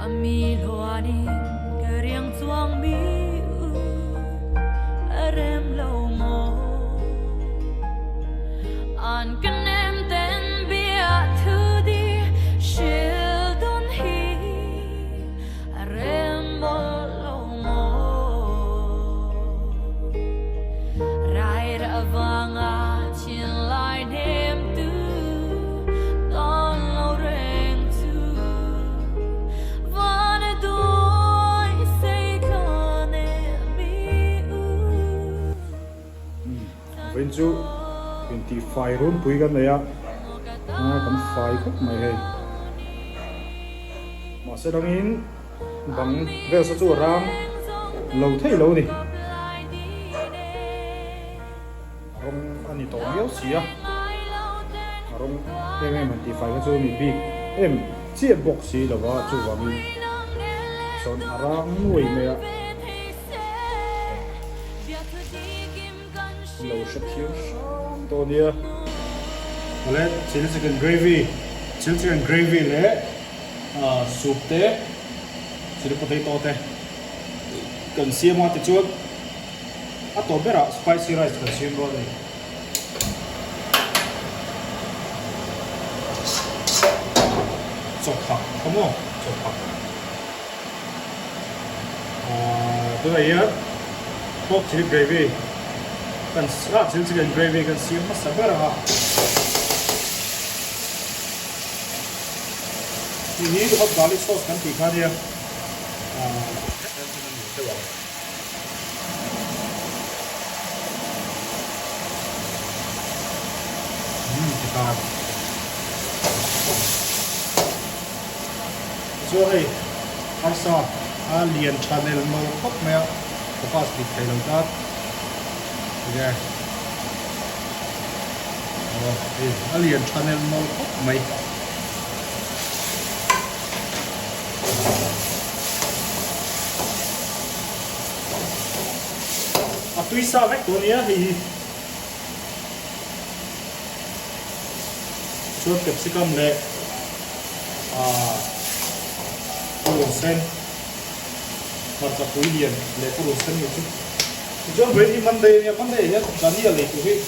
mi loani keriang chuang mi rem lâu mo an kanem ten bia thu đi shil don hi rem lâu mo rai ra vanga chin lai nem tu don lo reng tu van doi say kane mi Vinh chú 25 run pui gan này á, cầm phai khúc mày hay, mà sẽ đăng in bằng về số chú ram lâu thấy lâu đi, rong anh ấy tao yếu xí á, rong em 25 cái chú mình bị em chia bọc xí là vợ chú vợ mình, son ram nuôi mày á. Lâu sắp chiếu sáng to nia. Lấy chili chicken gravy lấy soup té, chili potato té, cần siam hoa thì chuột, à tổ bé là spicy rice cần siam rồi này. Chọc hạt, không không? Chọc hạt. Tôi lấy pork chili gravy. Kan chili chicken gravy kan siam mas sabar ha. Ini hot garlic sauce kan tikha dia. Tikha. So hey, asa alien channel mo khop maya. Focus di thai lang ta. Yeah. Alien channel mo may tuy sao vách của nia thì chuột capsicum lệ củ sen mặt chả quý liền lệ củ sen nhiều chút cho với đi Monday nhé cả nhà lấy tụi mình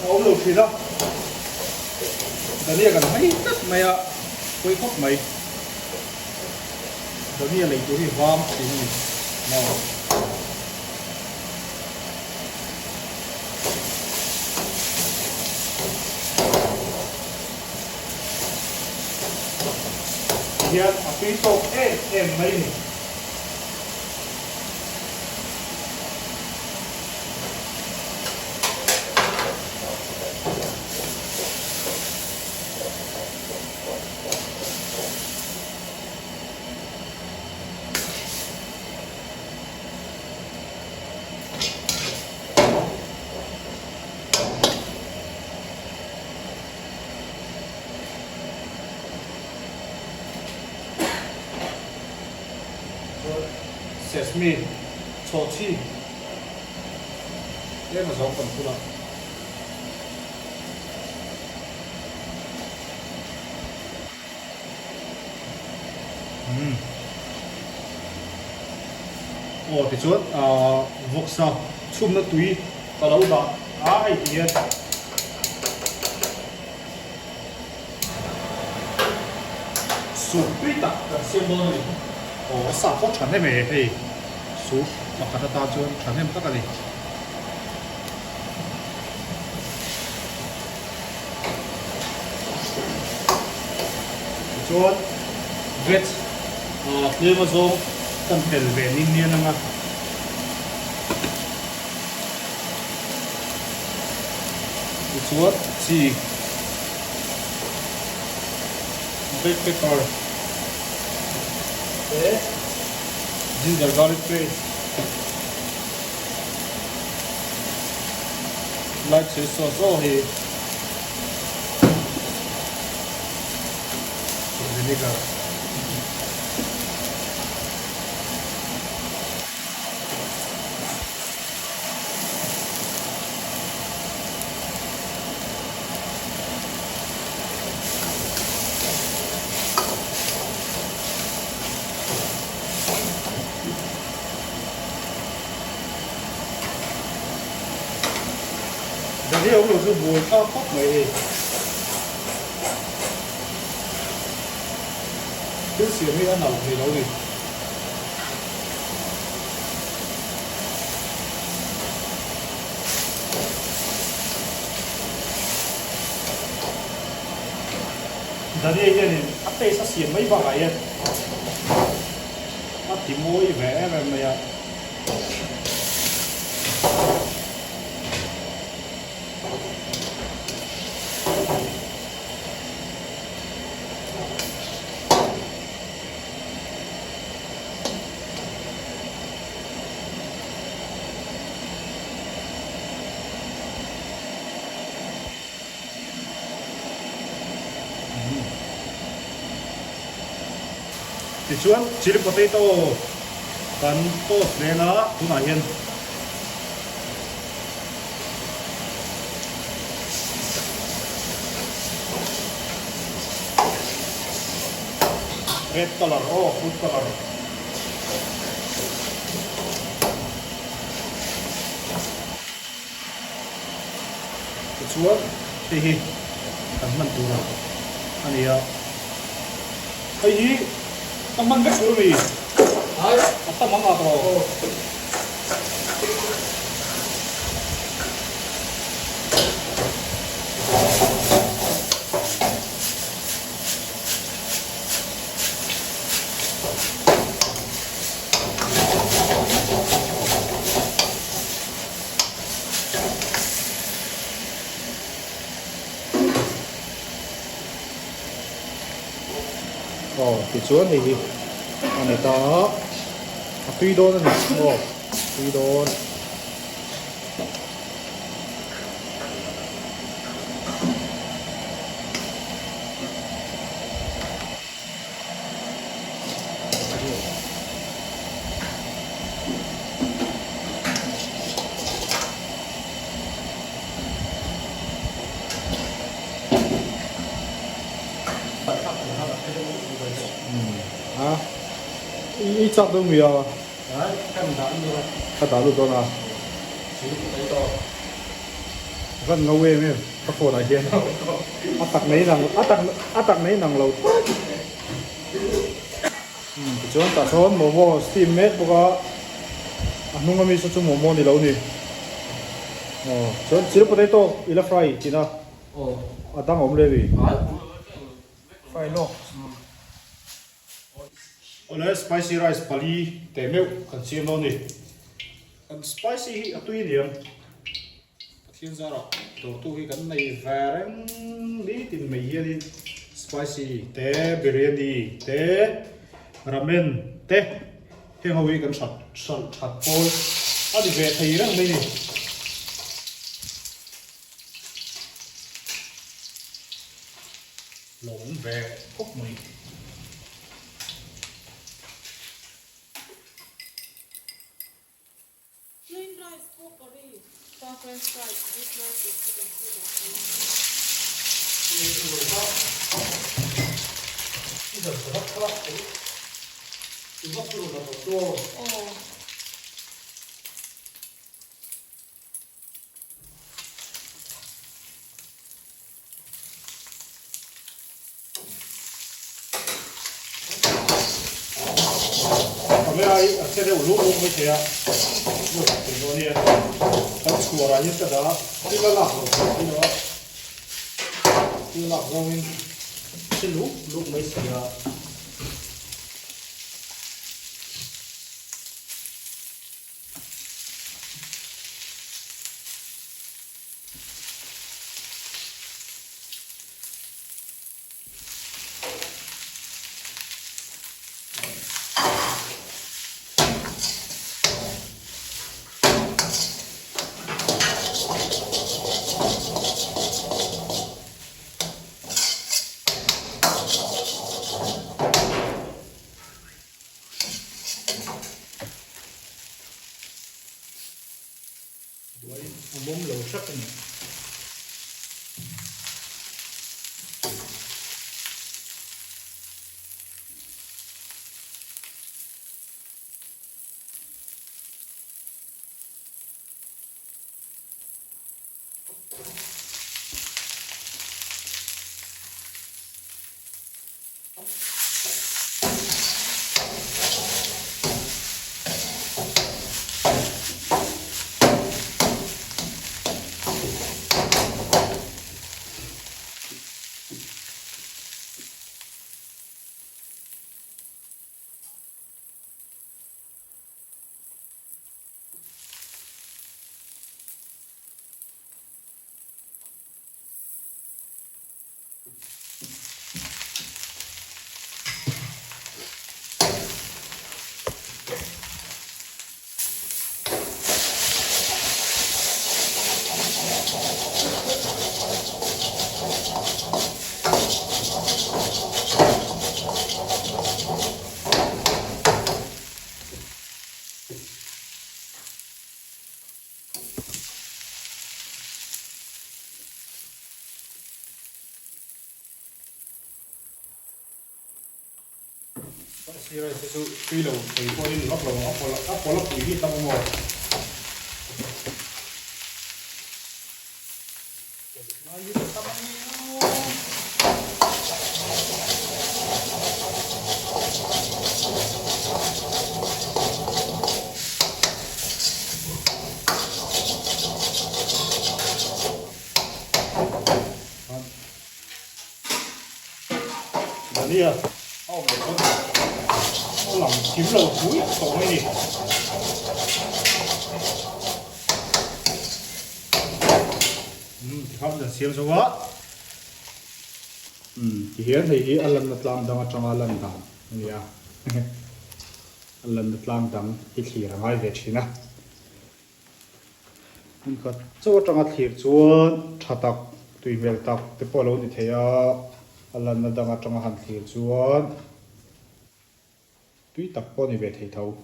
ông lột thịt đó cả nhà cần mấy tất mày ạ quay khóc mày cả nhà lấy tụi mình vam thì nào hiện ở phía sau em mấy này sesame, chochi, đây là rau phần thu lọc. Thì chuột vok sao, chum nó túi, ta đâu đó, ai thì súp bít tạt, cần xem bao nhiêu. Sả có chuẩn đấy mày thì súp mà khá ta cho chuẩn thêm tất cả đi chuột vết kia mà dùng cần phải về ninh niên không ạ chuột chỉ black pepper ginger garlic paste, light soy sauce thì vinegar. cái ông là mùi cao tóc mày cái siam ấy ăn nào thì nấu gì giờ đây cái này áp tay sát siam mấy bao ngày áp thì môi vẽ về mày à thì chuan chili potato cần toast lên nó tu nào hiền red color food color thì chuan thì cần mình tu nào anh ấy ấy teman kan dulu nih. Ayo, apa mama kalau? Thì xuống thì anh này to tuy đôn này tuy đôn ít chắc đâu mì à? Đấy, cắt đá được đâu nào? Vẫn ngâu em em, các cô này hiền. Át tắc nấy năng lâu. Chúng ta son momo steam made boka. Nung kami sa chung momo ni lâu ni. Chúng chili potato ila fry tina. Atang om levi. Fry no. Oleh spicy rice pali temeu kan siam lo ni kan spicy hi atui niam thiên ra rồi tổ tu hi kan nei varen đi tin mei hi spicy te biryani te ramen te heng hawi kan sat pol adi ve thei rang mai ni lỏng về khúc mì French fries, this rice is chicken ai sẽ đều lúc mới thế à lúc thì nó nè tao chùa ra nhất cái đó đi là lạc rồi đi đó đi lạc rồi mình sẽ lúc mới thế à bông lẩu sắc này Thì rồi sự tuy là thì có đi góc là góc có là quỷ đi tao ngồi nói gì tao đi à? Ô mày con lòng kiếm lầu cuối tổ này đi. Thì không được xiêm số quá. Thì hiện thì anh lần đặt làm đang trong anh lần đàn, nghe à? Anh lần đặt làm đang ít khi là ngay về chỉ na. Mình có chỗ trong anh thiệt chuan chặt tóc tùy về tóc để bỏ lâu thì thấy à. Anh lần đang trong anh thiệt chuan tùy tập bỏ đi về thấy thấu.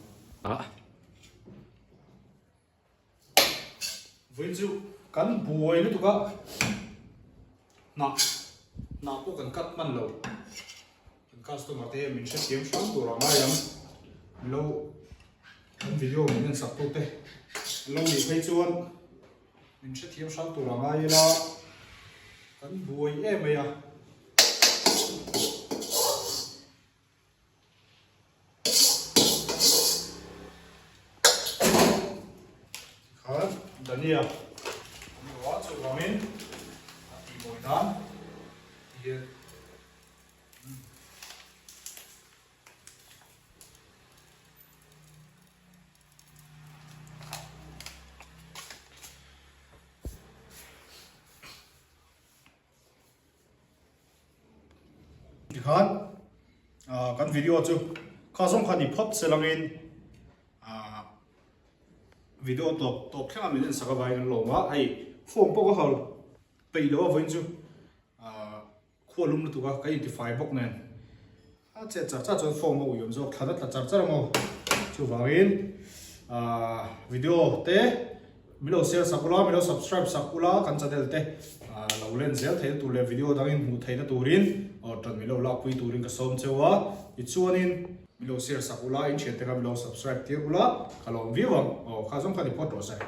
Với dụ cắn bùi nữa tụi các nọ cũng cần cắt mặn lâu cần customer thế mình sẽ kiếm sáng tụiเราngay lắm lâu video mình nên sắp tốt thế lâu thì phải chuan mình sẽ kiếm sáng tụiเราngay là cắn bùi em mày à khá đần nhỉ đó tụiเราmình thì bồi đan thì khan kan video chu kha song khani phot selangin video top thlang min saka vai kan lo ma ai phom po ko hol pe lo voin chu khualum lu tu ka ka identify bok nen a che cha cha chon phom mo yom zo thada ta char char mo chu wangin video te milo share sakula milo subscribe sakula kan channel te lo len zel thei tu le video dangin mu thei na turin tan milo la pui turin ka som chewa I chuanin milo share sakula in chen te ka milo subscribe tir ula kalom viwang kha jong khani photo sai